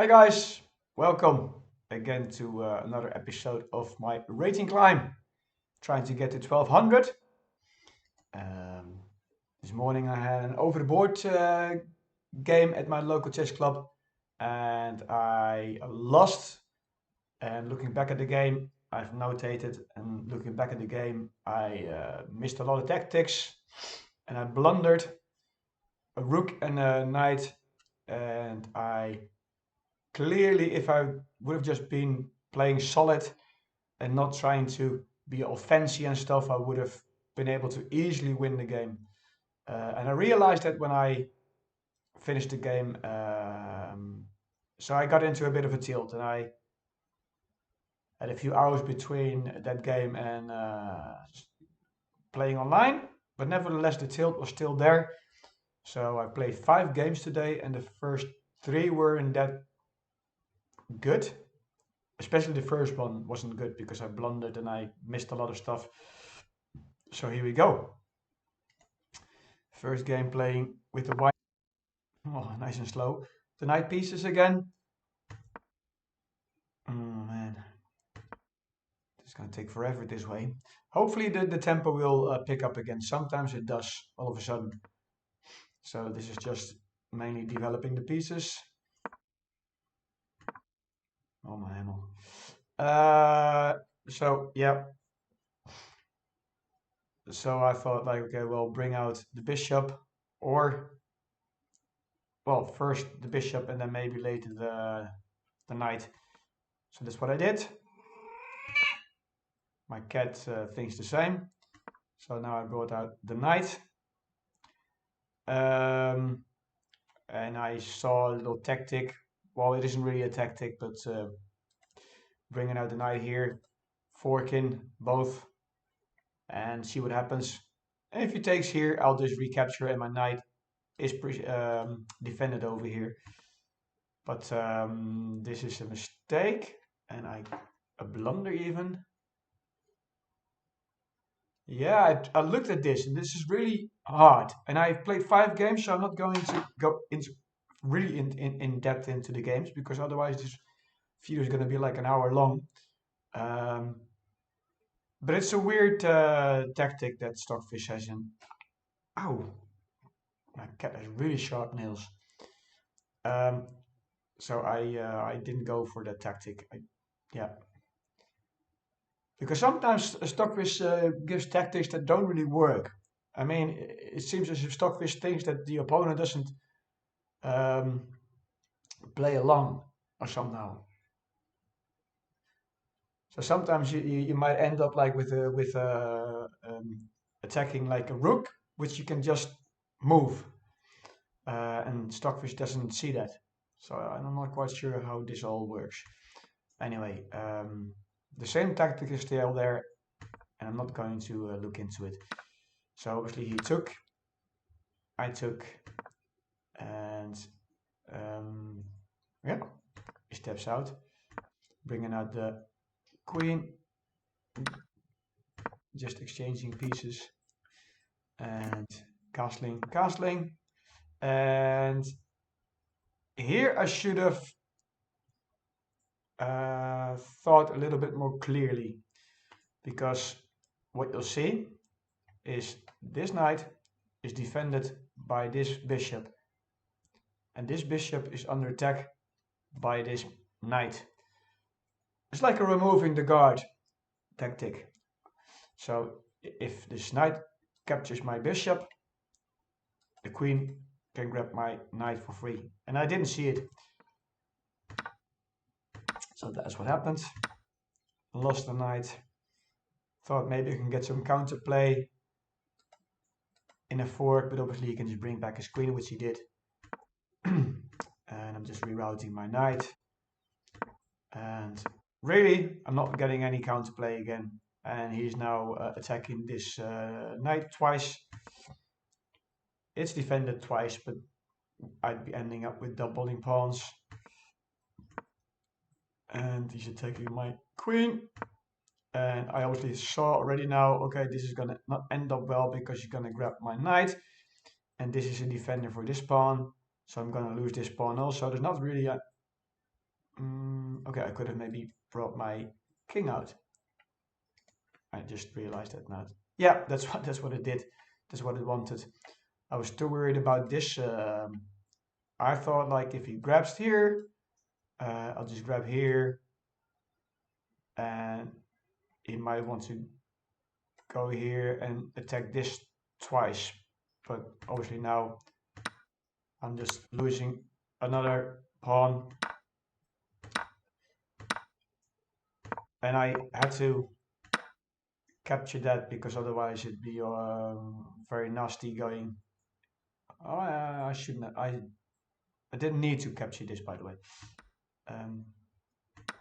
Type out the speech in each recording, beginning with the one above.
Hi guys, welcome again to another episode of my rating climb. Trying to get to 1200. Um, this morning I had an over the board game at my local chess club and I lost. And looking back at the game, I've notated and looking back at the game, I missed a lot of tactics and I blundered a rook and a knight and I clearly, if I would have just been playing solid and not trying to be all fancy and stuff, I would have been able to easily win the game. And I realized that when I finished the game, so I got into a bit of a tilt, and I had a few hours between that game and playing online. But nevertheless, the tilt was still there. So I played 5 games today, and the first 3 weren't that good. Especially the first one wasn't good because I blundered and I missed a lot of stuff. So here we go. First game playing with the white. Oh, nice and slow. The knight pieces again. Oh man, it's gonna take forever this way. Hopefully the tempo will pick up again. Sometimes it does all of a sudden. So this is just mainly developing the pieces. Oh my hemel. So yeah. So I thought like, okay, well, bring out the bishop, or well, first the bishop and then maybe later the knight. So that's what I did. My cat thinks the same. So now I brought out the knight. And I saw a little tactic. Well, it isn't really a tactic, but bringing out the knight here, forking both, and see what happens. And if he takes here, I'll just recapture, and my knight is defended over here. But this is a mistake, and a blunder even. Yeah, I looked at this, and this is really hard. And I've played 5 games, so I'm not going to go into really in depth into the games because otherwise this video is going to be like an hour long. Um, but it's a weird tactic that Stockfish has in. Ow, my cat has really sharp nails. Um, so I didn't go for that tactic. Yeah, because sometimes Stockfish gives tactics that don't really work. I mean, it seems as if Stockfish thinks that the opponent doesn't um, play along or somehow. So sometimes you might end up like with attacking like a rook, which you can just move, and Stockfish doesn't see that. So I'm not quite sure how this all works. Anyway, the same tactic is still there, and I'm not going to look into it. So obviously he took, I took, and yeah, he steps out, bringing out the queen, just exchanging pieces and castling. And here I should have thought a little bit more clearly because what you'll see is this knight is defended by this bishop, and this bishop is under attack by this knight. It's like a removing the guard tactic. So if this knight captures my bishop, the queen can grab my knight for free. And I didn't see it. So that's what happened. Lost the knight. Thought maybe I can get some counterplay in a fork, but obviously he can just bring back his queen, which he did. And I'm just rerouting my knight. And really, I'm not getting any counterplay again. And he's now attacking this knight twice. It's defended twice, but I'd be ending up with doubling pawns. And he's attacking my queen. And I obviously saw already now, okay, this is gonna not end up well because he's gonna grab my knight. And this is a defender for this pawn. So I'm gonna lose this pawn also. There's not really Okay, I could have maybe brought my king out. I just realized that now. Yeah, that's what it did. That's what it wanted. I was too worried about this. I thought like if he grabs here, I'll just grab here, and he might want to go here and attack this twice. But obviously now I'm just losing another pawn, and I had to capture that because otherwise it'd be very nasty going. Oh, I shouldn't. I didn't need to capture this, by the way. Um,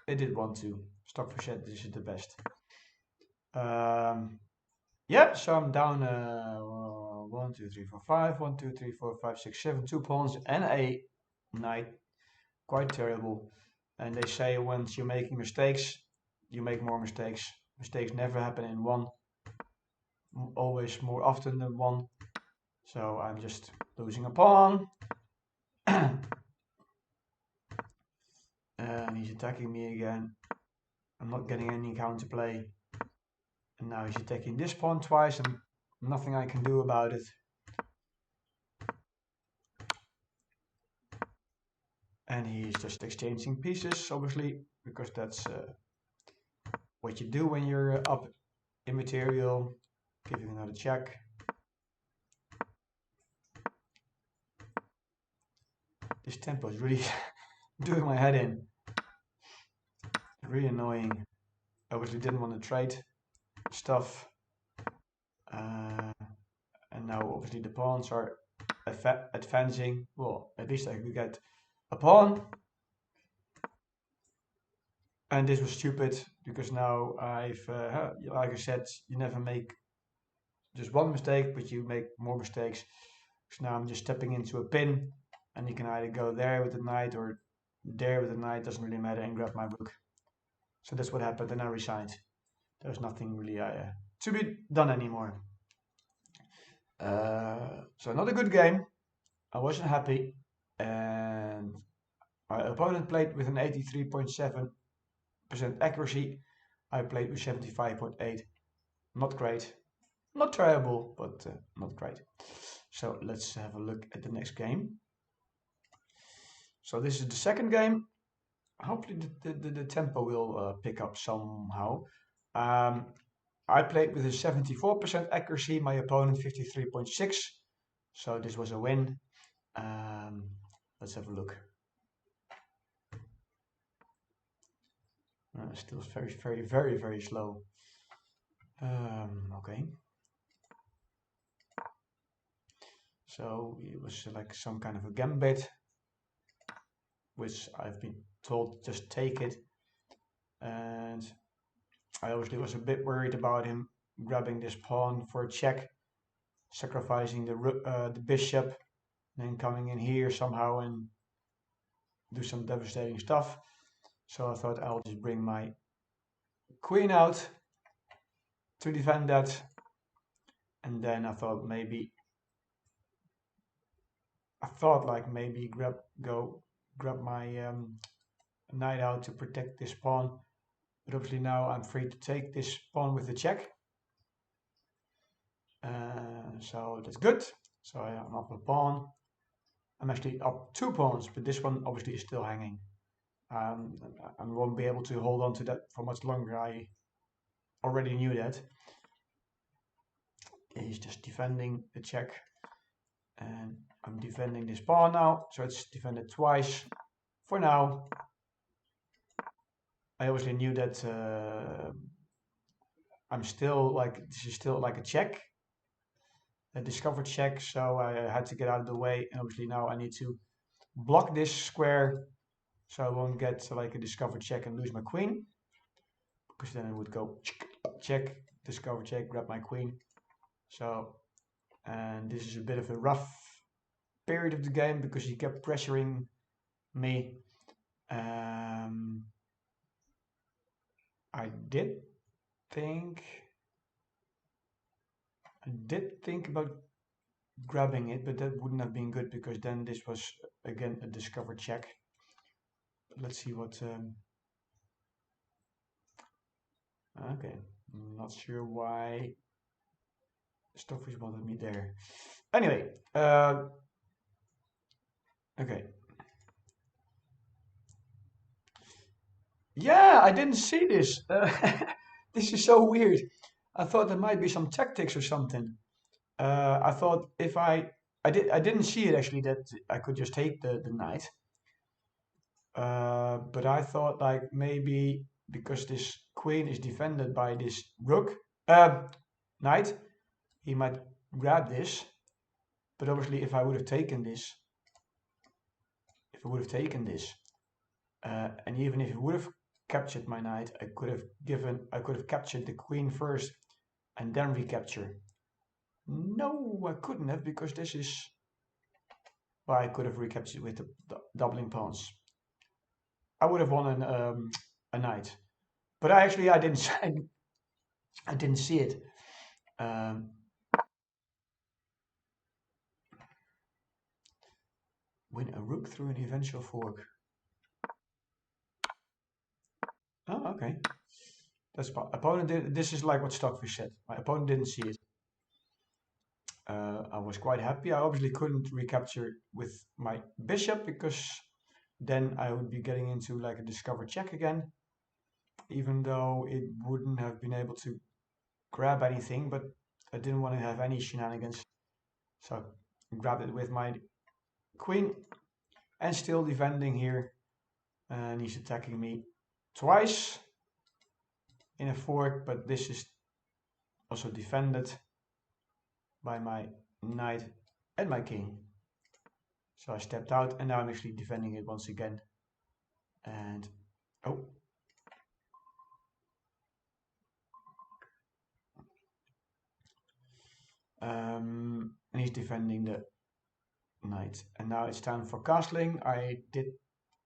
I did want to. Stock for shed. This is the best. Yeah, so I'm down 1, 2, 3, 4, 5, 1, 2, 3, 4, 5, 6, 7, 2 pawns and a knight. Quite terrible. And they say once you're making mistakes, you make more mistakes. Mistakes never happen in one, always more often than one. So I'm just losing a pawn. And he's attacking me again. I'm not getting any counterplay. And now he's attacking this pawn twice and nothing I can do about it. And he's just exchanging pieces, obviously, because that's what you do when you're up in material. Giving another check. This tempo is really doing my head in. Really annoying. Obviously didn't want to trade stuff. And now obviously the pawns are advancing. Well, at least I could get a pawn. And this was stupid because now I've, like I said, you never make just one mistake, but you make more mistakes. So now I'm just stepping into a pin, and you can either go there with the knight or there with the knight, doesn't really matter, and grab my rook. So that's what happened, and I resigned. There's nothing really to be done anymore. So not a good game. I wasn't happy, and my opponent played with an 83.7% accuracy. I played with 75.8. Not great. Not terrible, but not great. So let's have a look at the next game. So this is the second game. Hopefully the tempo will pick up somehow. I played with a 74% accuracy, my opponent 53.6. So this was a win. Let's have a look. Still very, very, very, very slow. Okay. So it was like some kind of a gambit, which I've been told just take it. And I obviously was a bit worried about him grabbing this pawn for a check, sacrificing the bishop, then coming in here somehow and do some devastating stuff. So I thought I'll just bring my queen out to defend that. And then I thought maybe grab my knight out to protect this pawn. But obviously now I'm free to take this pawn with the check. So that's good. So I'm up a pawn. I'm actually up 2 pawns, but this one obviously is still hanging. I won't be able to hold on to that for much longer. I already knew that. He's just defending the check. And I'm defending this pawn now, so it's defended twice for now. I obviously knew that this is still like a check, a discovered check, so I had to get out of the way. And obviously now I need to block this square so I won't get like a discovered check and lose my queen, because then it would go check, discover check, grab my queen. So, and this is a bit of a rough period of the game because he kept pressuring me. I did think about grabbing it, but that wouldn't have been good because then this was again a discovered check. let's see what. Okay, I'm not sure why Stockfish wanted me there. Anyway, okay. Yeah, I didn't see this. This is so weird. I thought there might be some tactics or something. I thought if I didn't see it actually that I could just take the knight. But I thought like maybe because this queen is defended by this rook, knight, he might grab this. But obviously, if I would have taken this, and even if he would have captured my knight, I could have captured the queen first and then recapture. No, I couldn't have because this is. Well, I could have recaptured with the doubling pawns. I would have won a knight, but I didn't. I didn't see it. Win a rook through an eventual fork. Oh, okay. That's opponent did. This is like what Stockfish said. My opponent didn't see it. I was quite happy. I obviously couldn't recapture with my bishop because then I would be getting into like a discover check again, even though it wouldn't have been able to grab anything, but I didn't want to have any shenanigans. So I grabbed it with my queen and still defending here. And he's attacking me twice in a fork, but this is also defended by my knight and my king. So I stepped out and now I'm actually defending it once again. And oh. And he's defending the knight. And now it's time for castling. I did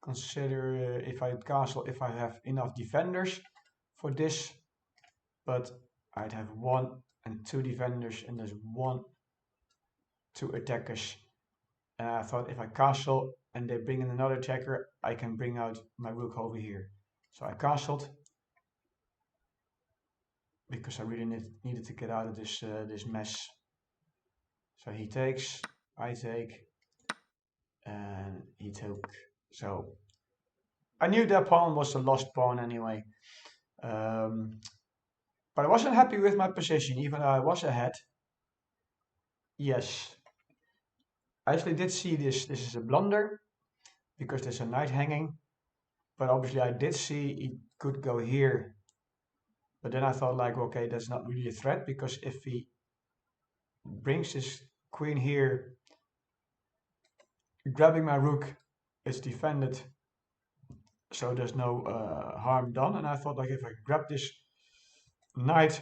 consider if I castle, if I have enough defenders for this, but I'd have 1 and 2 defenders and there's 1, 2 attackers. And I thought if I castle and they bring in another attacker, I can bring out my rook over here. So I castled because I really needed to get out of this this mess. So he takes, I take, and he took. So I knew that pawn was a lost pawn anyway. But I wasn't happy with my position, even though I was ahead. Yes, I actually did see this. This is a blunder because there's a knight hanging. But obviously I did see he could go here. But then I thought like, okay, that's not really a threat because if he brings his queen here, grabbing my rook, it's defended. So there's no harm done. And I thought like if I grab this knight,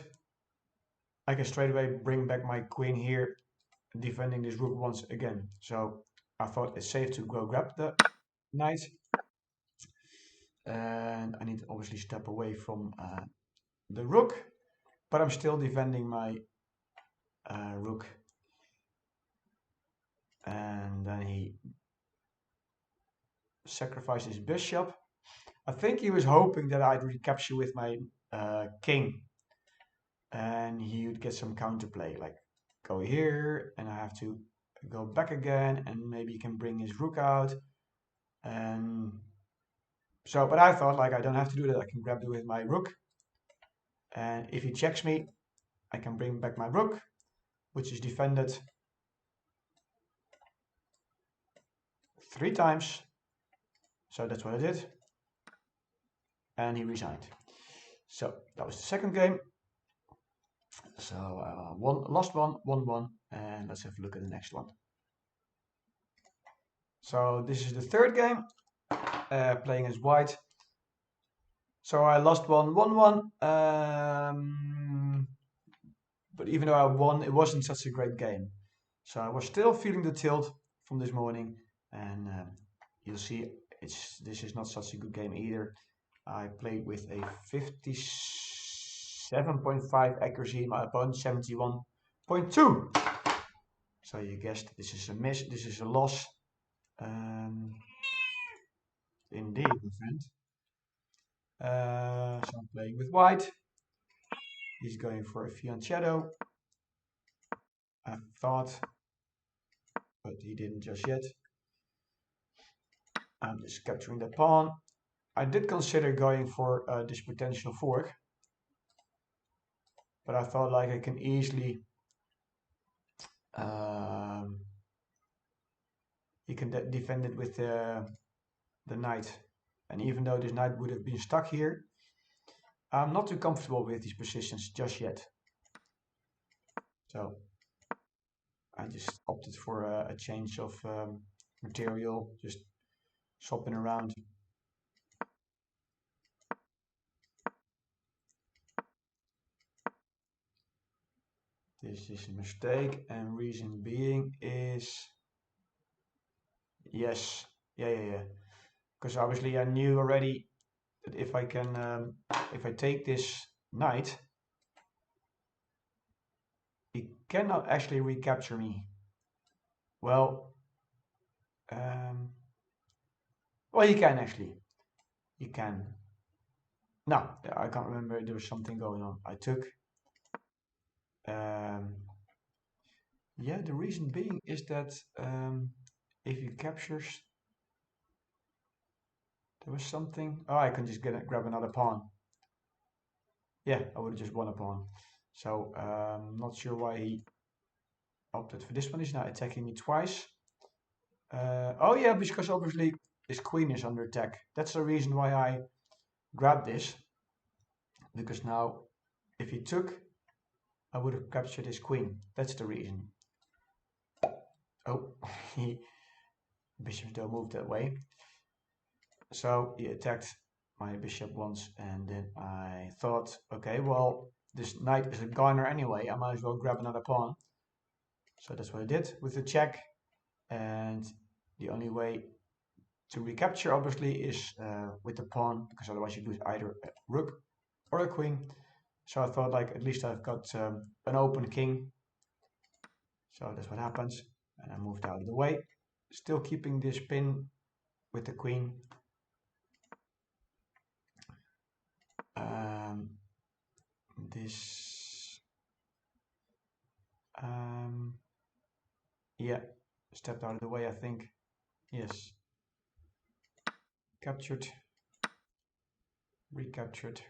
I can straight away bring back my queen here, defending this rook once again. So I thought it's safe to go grab the knight. And I need to obviously step away from the rook, but I'm still defending my rook. And then he sacrificed his bishop. I think he was hoping that I'd recapture with my king. And he would get some counterplay, like go here, and I have to go back again, and maybe he can bring his rook out. And so, but I thought like I don't have to do that. I can grab it with my rook. And if he checks me, I can bring back my rook, which is defended 3 times. So that's what I did. And he resigned. So that was the second game. So lost one, won one, and let's have a look at the next one. So this is the third game, playing as white. So I lost one, won one, but even though I won, it wasn't such a great game. So I was still feeling the tilt from this morning, and you'll see this is not such a good game either. I played with a 57.5 accuracy, my opponent 71.2. So you guessed, this is a miss, this is a loss. In indeed, my friend. So I'm playing with white. He's going for a fianchetto. I thought, but he didn't just yet. I'm just capturing the pawn. I did consider going for this potential fork, but I thought like I can easily he can defend it with the knight. And even though this knight would have been stuck here, I'm not too comfortable with these positions just yet. So I just opted for a change of material, just swapping around. This is a mistake, and reason being is yes, yeah. Because obviously I knew already that if I can, if I take this knight, he cannot actually recapture me. Well, well, he can actually. He can. No, I can't remember. There was something going on. I took. Yeah, the reason being is that if he captures, there was something. Oh, I can just grab another pawn. Yeah, I would have just won a pawn. So not sure why he opted for this one. He's now attacking me twice. Oh yeah, because obviously his queen is under attack. That's the reason why I grabbed this. Because now, if he took, I would have captured his queen. That's the reason. Oh, bishops don't move that way. So he attacked my bishop once, and then I thought, okay, well, this knight is a goner anyway. I might as well grab another pawn. So that's what I did with the check. And the only way to recapture, obviously, is with the pawn, because otherwise you lose either a rook or a queen. So I thought, like, at least I've got an open king. So that's what happens. And I moved out of the way, still keeping this pin with the queen. This, yeah, stepped out of the way, I think. Yes. Captured, recaptured.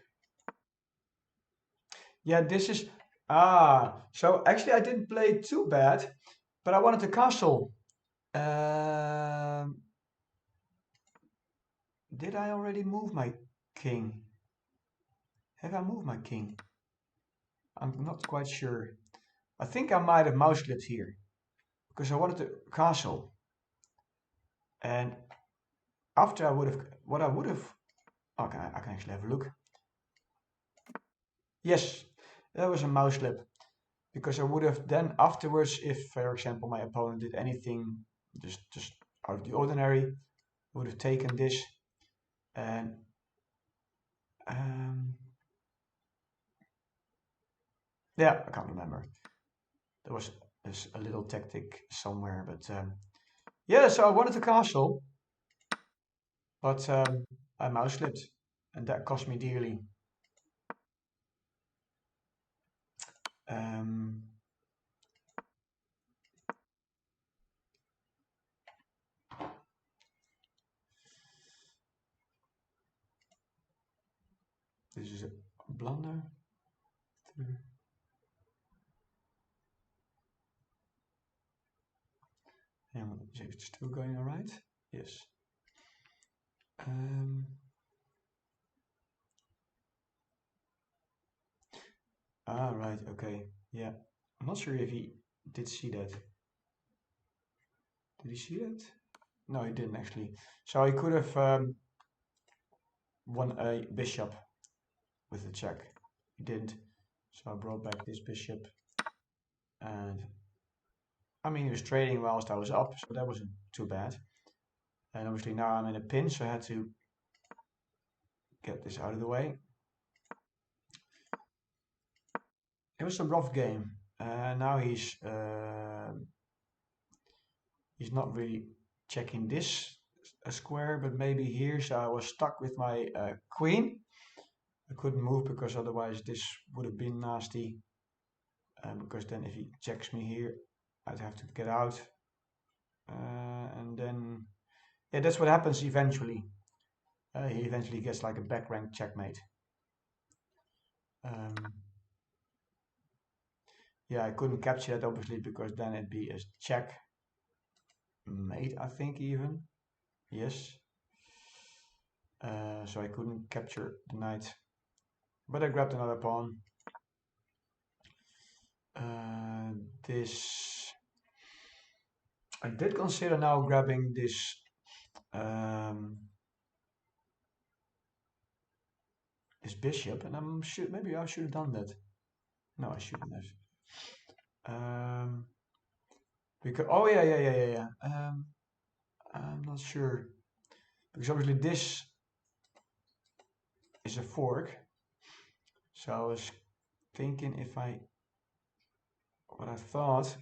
Yeah, this is, so actually I didn't play too bad, but I wanted to castle. Did I already move my king? Have I moved my king? I'm not quite sure. I think I might have mouse clipped here because I wanted to castle. And after I would have, what I would have, okay, I can actually have a look. Yes, that was a mouse slip because I would have then afterwards, if for example my opponent did anything just out of the ordinary, I would have taken this and yeah, I can't remember. There was a little tactic somewhere, but yeah, so I wanted to castle, but I mouse slipped, and that cost me dearly. This is a blunder. And it's still going all right? Yes. Right, okay. Yeah. I'm not sure if he did see that. Did he see that? No, he didn't actually. So he could have won a bishop with the check. He didn't. So I brought back this bishop. And I mean, he was trading whilst I was up, so that wasn't too bad. And obviously now I'm in a pin, so I had to get this out of the way. It was a rough game. Now he's not really checking this a square, but maybe here. So I was stuck with my queen. I couldn't move because otherwise this would have been nasty. Because then if he checks me here, I'd have to get out. And then, yeah, that's what happens eventually. He eventually gets like a back rank checkmate. Yeah, I couldn't capture that obviously because then it'd be a checkmate, I think even. Yes. So I couldn't capture the knight. But I grabbed another pawn. This I did consider now grabbing this this bishop, and maybe I should have done that. No, I shouldn't have. Because yeah. I'm not sure because obviously this is a fork. So I was thinking what I thought.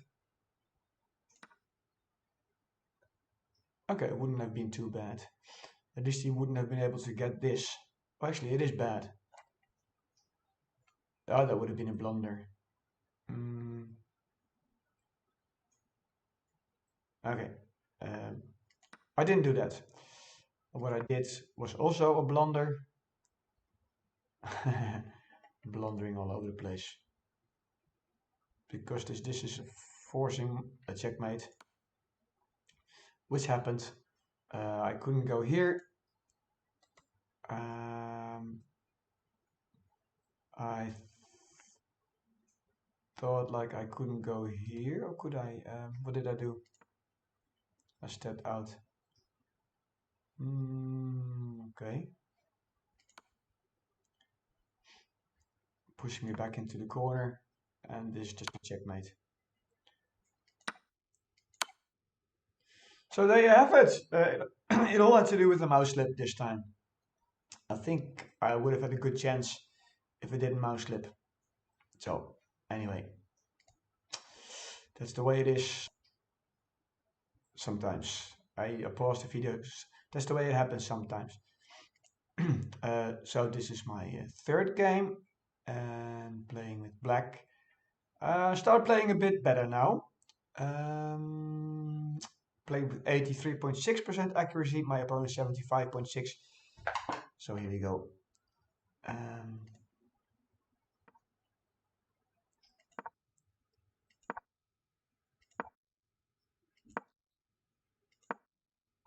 Okay, it wouldn't have been too bad. At least he wouldn't have been able to get this. Oh, actually, it is bad. Oh, that would have been a blunder. Okay. I didn't do that. What I did was also a blunder. Blundering all over the place. Because this is forcing a checkmate. Which happened. I couldn't go here. I thought like I couldn't go here, or could I? What did I do? I stepped out. Okay. Pushing me back into the corner, and this is just a checkmate. So there you have it. It all had to do with the mouse slip this time. I think I would have had a good chance if I didn't mouse slip. So anyway, that's the way it is sometimes. I pause the videos. That's the way it happens sometimes. So this is my third game and playing with black. Start playing a bit better now. Playing with 83.6% accuracy. My opponent 75.6. So here we go.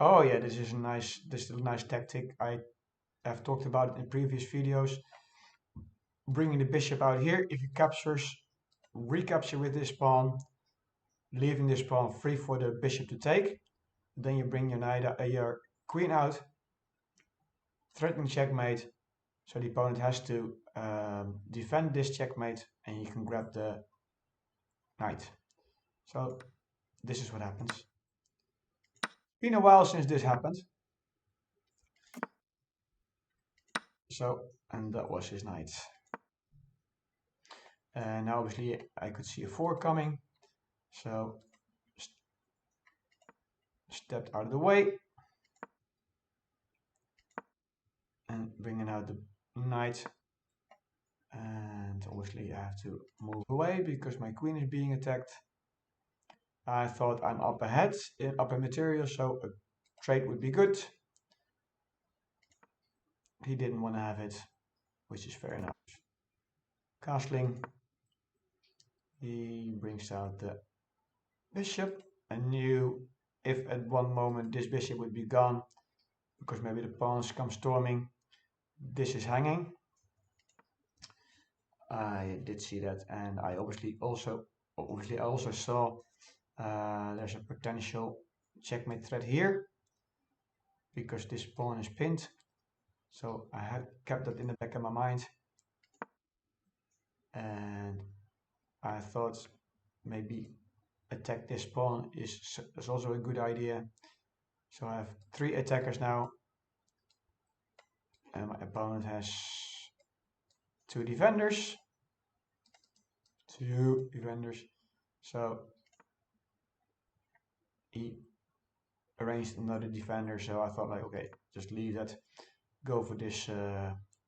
Oh yeah, this is a nice tactic. I have talked about it in previous videos. Bringing the bishop out here. If he captures, recapture with this pawn, leaving this pawn free for the bishop to take. Then you bring your queen out, threatening checkmate. So the opponent has to defend this checkmate, and you can grab the knight. So this is what happens. Been a while since this happened. So, and that was his knight. And now obviously I could see a fork coming. So stepped out of the way. And bringing out the knight. And obviously I have to move away because my queen is being attacked. I thought I'm up ahead, up in material, so a trade would be good. He didn't want to have it, which is fair enough. Castling. He brings out the bishop. I knew if at one moment this bishop would be gone, because maybe the pawns come storming, this is hanging. I did see that, and I obviously also saw there's a potential checkmate threat here because this pawn is pinned. So I had kept that in the back of my mind, and I thought maybe attack this pawn is also a good idea. So I have 3 attackers now, and my opponent has 2 defenders. So he arranged another defender, so I thought like, okay, just leave that, go for this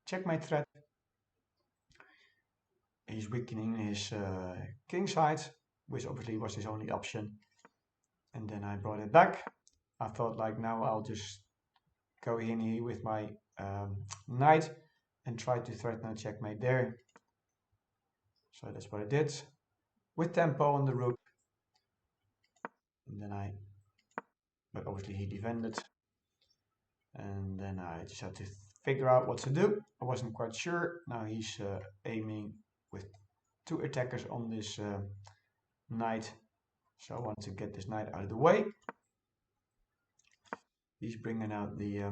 checkmate threat. He's weakening his king side, which obviously was his only option. And then I brought it back. I thought like, now I'll just go in here with my knight and try to threaten a checkmate there. So that's what I did with tempo on the rook. And then but obviously he defended. And then I just had to figure out what to do. I wasn't quite sure. Now he's aiming with 2 attackers on this knight. So I want to get this knight out of the way. He's bringing out the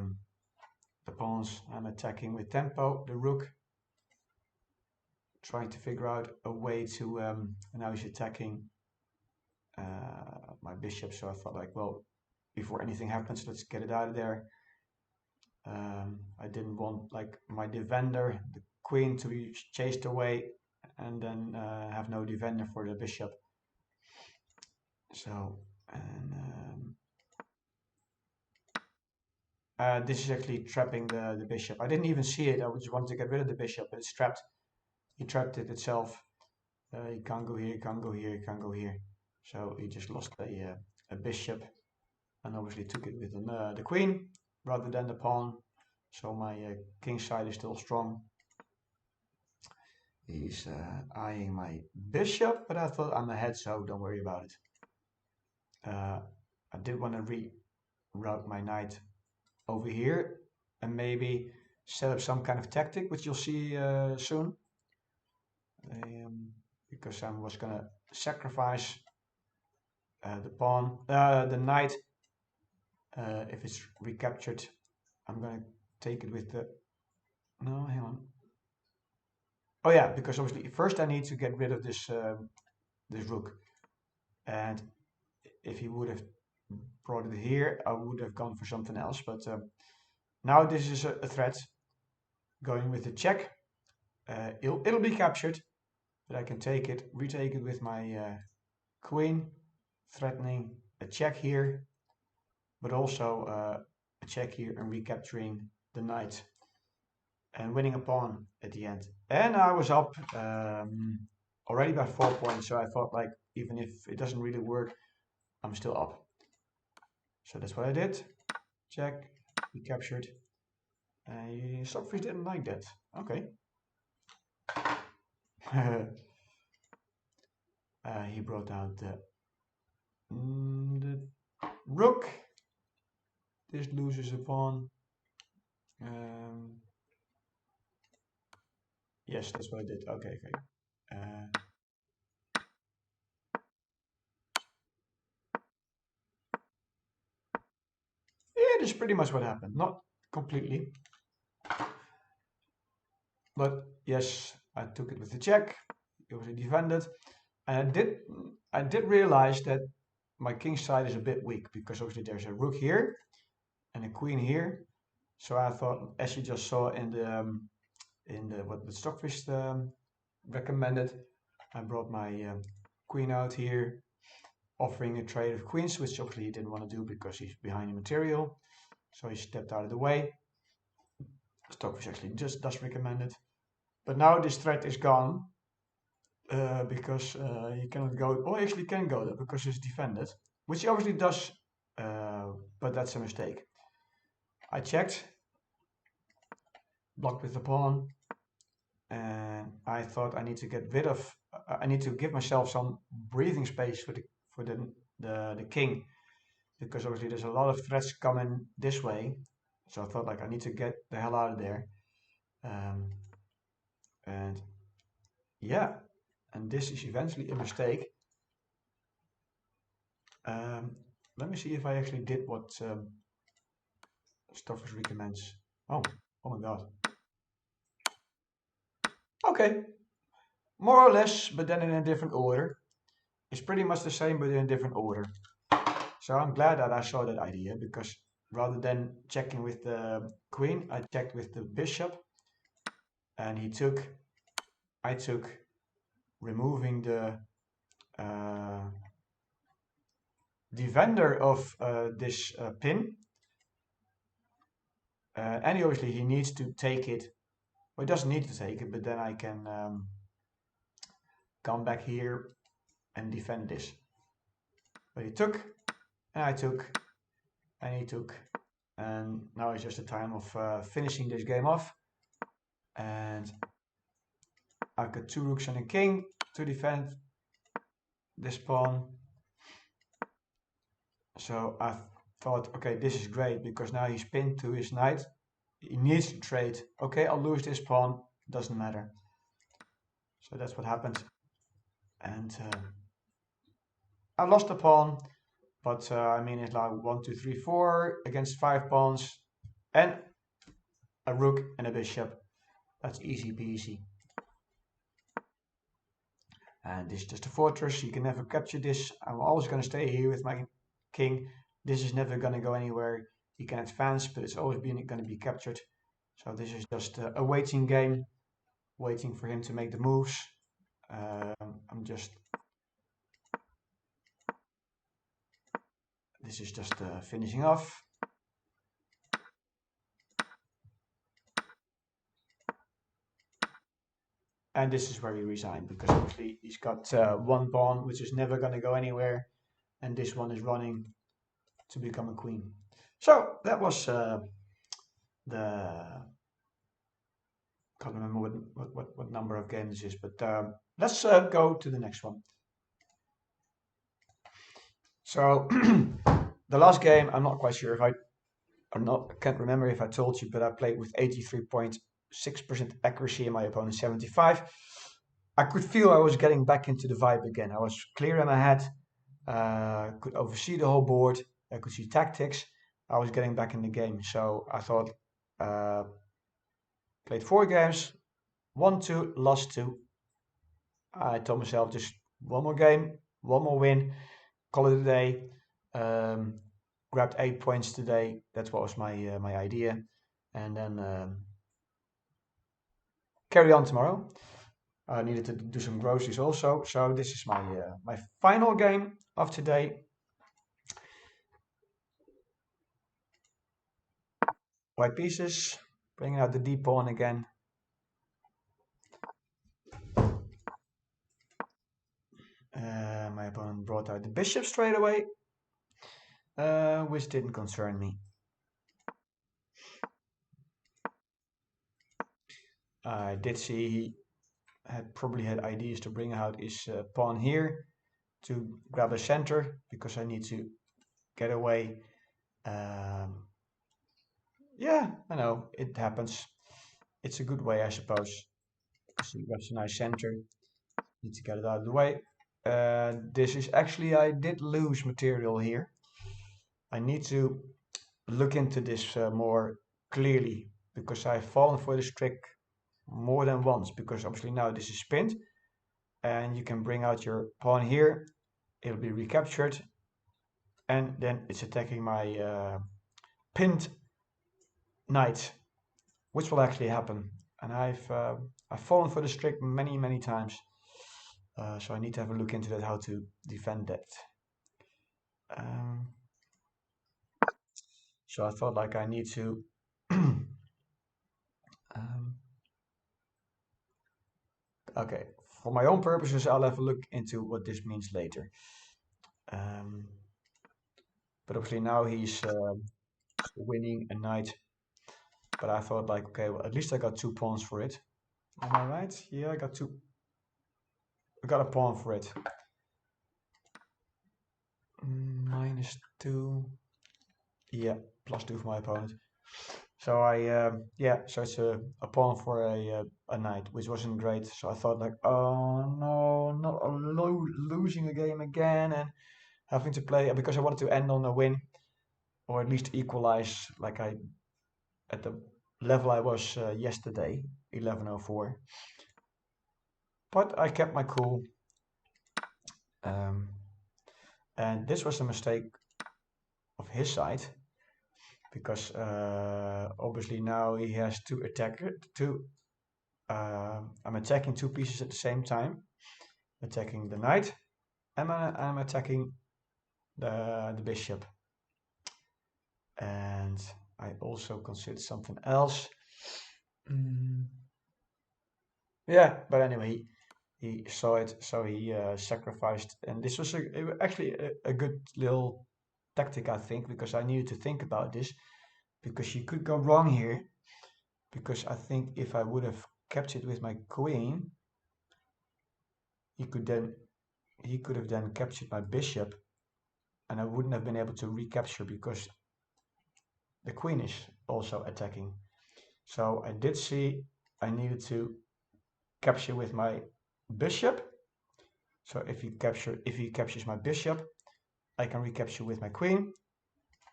pawns. I'm attacking with tempo, the rook. Trying to figure out a way to, and now he's attacking my bishop. So I thought like, well, before anything happens, let's get it out of there. I didn't want like my defender, the queen, to be chased away and then have no defender for the bishop. So, and this is actually trapping the bishop. I didn't even see it. I just wanted to get rid of the bishop, but it's trapped. He trapped it itself. He can't go here, can't go here, can't go here. So he just lost a bishop and obviously took it with the queen rather than the pawn. So my king side is still strong. He's eyeing my bishop, but I thought I'm ahead, so don't worry about it. I did want to reroute my knight over here and maybe set up some kind of tactic, which you'll see soon. Because I was going to sacrifice the pawn, the knight. If it's recaptured, I'm going to take it with the... No, hang on. Oh yeah, because obviously first I need to get rid of this this rook, and if he would have brought it here, I would have gone for something else. But now this is a threat. Going with the check, it'll be captured, but I can take it, retake it with my queen, threatening a check here, but also a check here and recapturing the knight and winning a pawn at the end. And I was up already by 4 points, so I thought like, even if it doesn't really work, I'm still up. So that's what I did. Check, recaptured. Stockfish didn't like that. Okay. He brought out the rook. This loses a pawn. Yes, that's what I did. Okay. Yeah, that's pretty much what happened. Not completely. But yes, I took it with the check. It was defended. And I did realize that my king side is a bit weak because obviously there's a rook here and a queen here. So I thought, as you just saw in the what the Stockfish recommended, I brought my queen out here, offering a trade of queens, which obviously he didn't want to do because he's behind the material. So he stepped out of the way. Stockfish actually just does recommend it. But now this threat is gone because he cannot go, or actually can go there because it's defended, which he obviously does, but that's a mistake. I checked, blocked with the pawn, and I thought I need to get rid of, I need to give myself some breathing space for the king, because obviously there's a lot of threats coming this way. So I thought like I need to get the hell out of there. And yeah, and this is eventually a mistake. Let me see if I actually did what Stockfish recommends. Oh my god. Okay, more or less, but then in a different order. It's pretty much the same, but in a different order. So I'm glad that I saw that idea, because rather than checking with the queen, I checked with the bishop, and I took removing the defender of this pin. And obviously he needs to take it. Well, he doesn't need to take it, but then I can come back here and defend this. But he took, and I took, and he took. And now it's just a time of finishing this game off. And I've got 2 rooks and a king to defend this pawn. So I thought, okay, this is great because now he's pinned to his knight. He needs to trade. Okay, I'll lose this pawn. Doesn't matter. So that's what happened. And I lost the pawn. But I mean, it's like 1, 2, 3, 4 against 5 pawns. And a rook and a bishop. That's easy peasy. And this is just a fortress. You can never capture this. I'm always going to stay here with my king. This is never going to go anywhere. He can advance, but it's always going to be captured. So this is just a waiting game, waiting for him to make the moves. This is just finishing off. And this is where he resigned, because obviously he's got 1 pawn, which is never going to go anywhere. And this one is running to become a queen. So that was can't remember what number of games this is, but let's go to the next one. So the last game, I'm not quite sure if I can't remember if I told you, but I played with 83.6% accuracy and my opponent 75. I could feel I was getting back into the vibe again. I was clear in my head, could oversee the whole board, I could see tactics. I was getting back in the game, so I thought, played 4 games, won 2, lost 2. I told myself just 1 more game, 1 more win, call it a day. Grabbed 8 points today. That's what was my my idea, and then carry on tomorrow. I needed to do some groceries also, so this is my my final game of today. White pieces, bringing out the D pawn again. My opponent brought out the bishop straight away, which didn't concern me. I did see he probably had ideas to bring out his pawn here to grab a center, because I need to get away. Yeah, I know, it happens. It's a good way, I suppose. So he grabs a nice center. Need to get it out of the way. This is actually, I did lose material here. I need to look into this more clearly, because I've fallen for this trick more than once, because obviously now this is pinned and you can bring out your pawn here, it'll be recaptured, and then it's attacking my pinned knight, which will actually happen. And I've fallen for this trick many times, so I need to have a look into that, how to defend that. So I thought like I need to okay, for my own purposes, I'll have a look into what this means later. But obviously now he's winning a knight. But I thought like, okay, well, at least I got 2 pawns for it. Am I right? Yeah, I got 2. I got a pawn for it. -2. Yeah, +2 for my opponent. So yeah, so it's a pawn for a knight, which wasn't great. So I thought like, oh no, not losing a game again and having to play, because I wanted to end on a win, or at least equalize like I at the level I was yesterday, 1104. But I kept my cool. And this was a mistake of his side, because obviously now he has 2 attackers. I'm attacking 2 pieces at the same time. Attacking the knight, and I'm attacking the bishop. And I also considered something else. Yeah, but anyway, he saw it, so he sacrificed. And this was actually a good little tactic, I think, because I needed to think about this, because you could go wrong here. Because I think if I would have kept it with my queen, he could have then captured my bishop, and I wouldn't have been able to recapture because the queen is also attacking. So I did see I needed to capture with my bishop. So if he captures my bishop, I can recapture with my queen.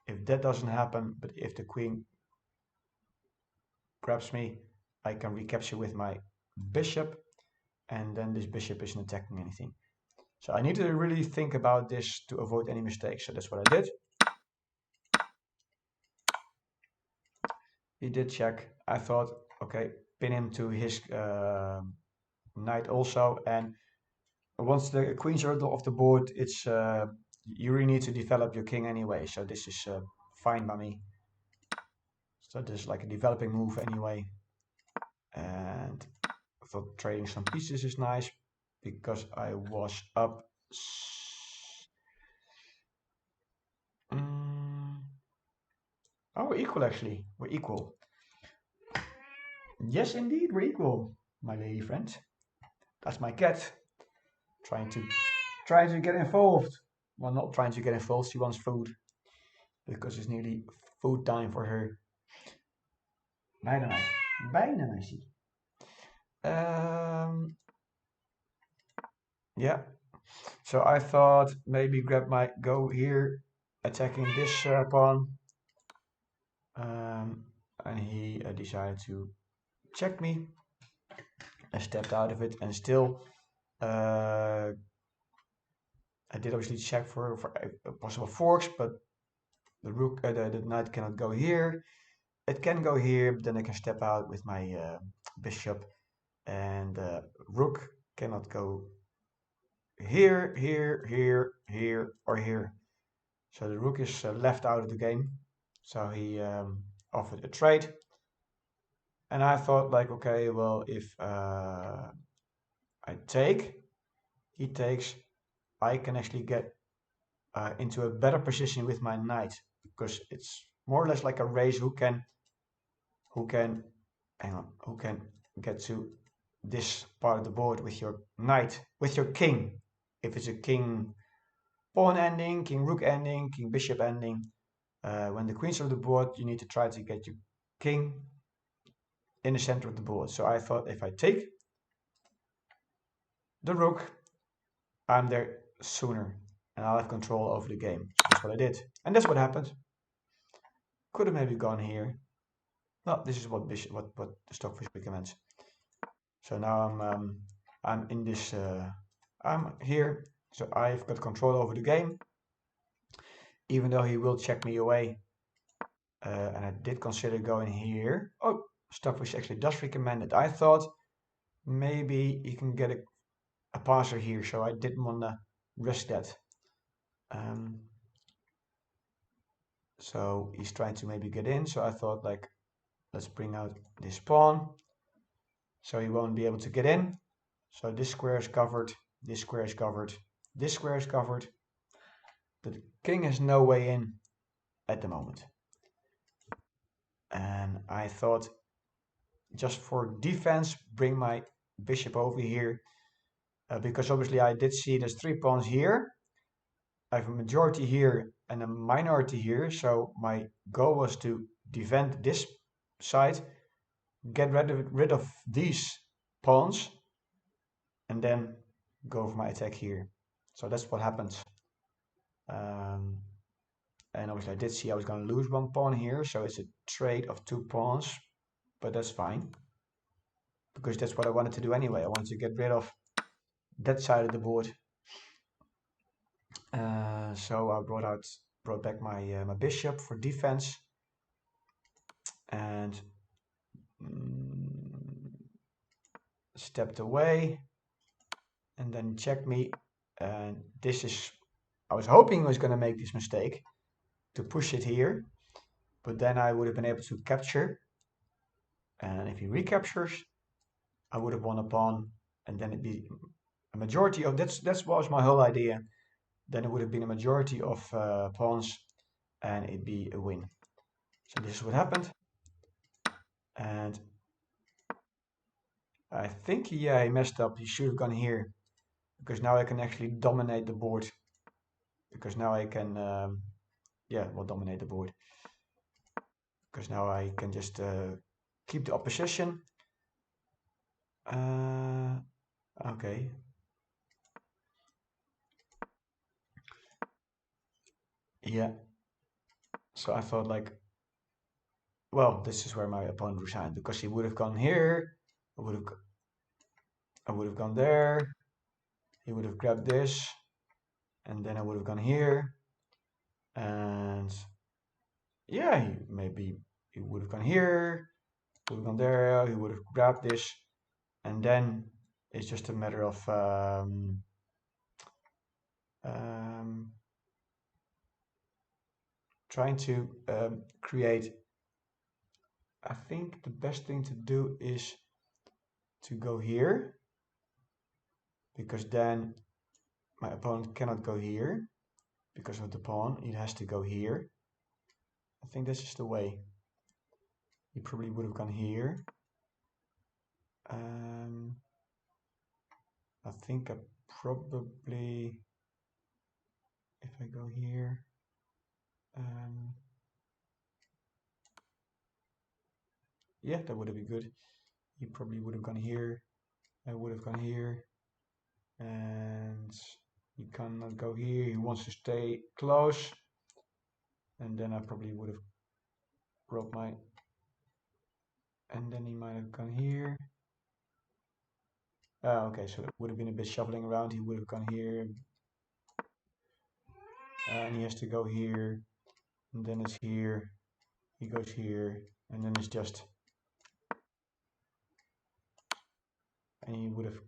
If that doesn't happen, but if the queen grabs me, I can recapture with my bishop, and then this bishop isn't attacking anything. So I need to really think about this to avoid any mistakes. So that's what I did. He did check. I thought, okay, pin him to his knight also, and once the queens are off the board, it's you really need to develop your king anyway. So this is fine by me. So this is like a developing move anyway. And I thought trading some pieces is nice because I was up. Oh, we're equal actually. We're equal. Yes, indeed, we're equal, my lady friend. That's my cat trying to get involved. Well, not trying to get involved. She wants food because it's nearly food time for her. Bijna nice. Bijna nice. Yeah. So I thought maybe Grab might go here, attacking this pawn. And he decided to check me. I stepped out of it, and still I did obviously check for possible forks, but the rook, the knight cannot go here. It can go here, but then I can step out with my bishop, and rook cannot go here, here, here, here, or here. So the rook is left out of the game. So he offered a trade, and I thought like, okay, well, if I take, he takes, I can actually get into a better position with my knight, because it's more or less like a race who can who can get to this part of the board with your knight, with your king. If it's a king pawn ending, king rook ending, king bishop ending, when the queen's on the board, you need to try to get your king in the center of the board. So I thought if I take the rook, I'm there sooner and I'll have control over the game. So that's what I did. And that's what happened. Could have maybe gone here. No, this is what the Stockfish recommends. So now I'm in this I'm here, so I've got control over the game, even though he will check me away. And I did consider going here. Oh, Stockfish actually does recommend it. I thought maybe you can get a passer here, so I didn't want to risk that. So he's trying to maybe get in, so I thought like, let's bring out this pawn, so he won't be able to get in. So this square is covered, this square is covered, this square is covered. The king has no way in at the moment. And I thought, just for defense, bring my bishop over here, because obviously I did see there's 3 pawns here. I have a majority here and a minority here, so my goal was to defend this side, get rid of these pawns, and then go for my attack here. So that's what happens. And obviously I did see I was going to lose 1 pawn here, so it's a trade of 2 pawns, but that's fine, because that's what I wanted to do anyway. I wanted to get rid of that side of the board. So I brought back my bishop for defense, and stepped away, and then checked me. And this is I was hoping he was going to make this mistake to push it here, but then I would have been able to capture. And if he recaptures, I would have won a pawn, and then it'd be a majority of that was my whole idea. Then it would have been a majority of pawns, and it'd be a win. So this is what happened, and I think he messed up. He should have gone here, because now I can actually dominate the board. Because now I can, dominate the board. Because now I can just keep the opposition. Okay. Yeah. So I thought like, well, this is where my opponent resigned, because he would have gone here. I would have gone there. He would have grabbed this, and then I would have gone here. And yeah, maybe he would have gone here, would have gone there. He would have grabbed this, and then it's just a matter of trying to create. I think the best thing to do is to go here, because then my opponent cannot go here because of the pawn. He has to go here. I think this is the way. He probably would have gone here. I think I probably, if I go here, yeah, that would have been good. He probably would have gone here. I would have gone here, and he cannot go here. He wants to stay close, and then I probably would have broke my, and then he might have gone here. Okay, so it would have been a bit shuffling around. He would have gone here, and he has to go here, and then it's here. He goes here, and then it's just, and he would have,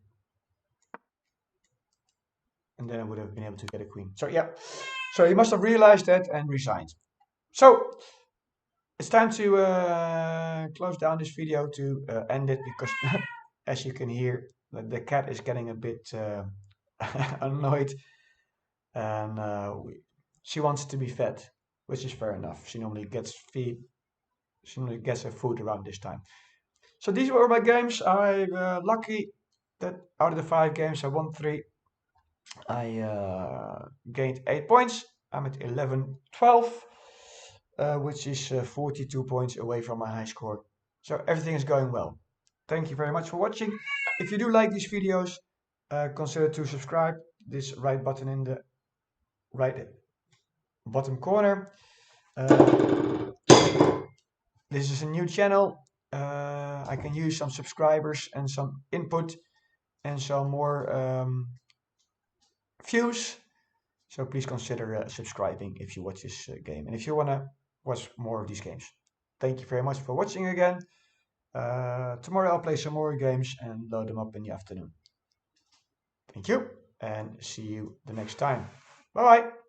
and then I would have been able to get a queen. So yeah, so he must have realized that and resigned. So it's time to close down this video to end it, because as you can hear, the cat is getting a bit annoyed, and she wants to be fed, which is fair enough. She normally gets her food around this time. So these were my games. I'm lucky that out of the 5 games I won 3. I gained 8 points. I'm at 11-12, which is 42 points away from my high score. So everything is going well. Thank you very much for watching. If you do like these videos, consider to subscribe. This right button in the right bottom corner. This is a new channel. I can use some subscribers and some input and some more views. So please consider subscribing if you watch this game, and if you want to watch more of these games. Thank you very much for watching again. Tomorrow I'll play some more games and load them up in the afternoon. Thank you, and see you the next time. Bye bye.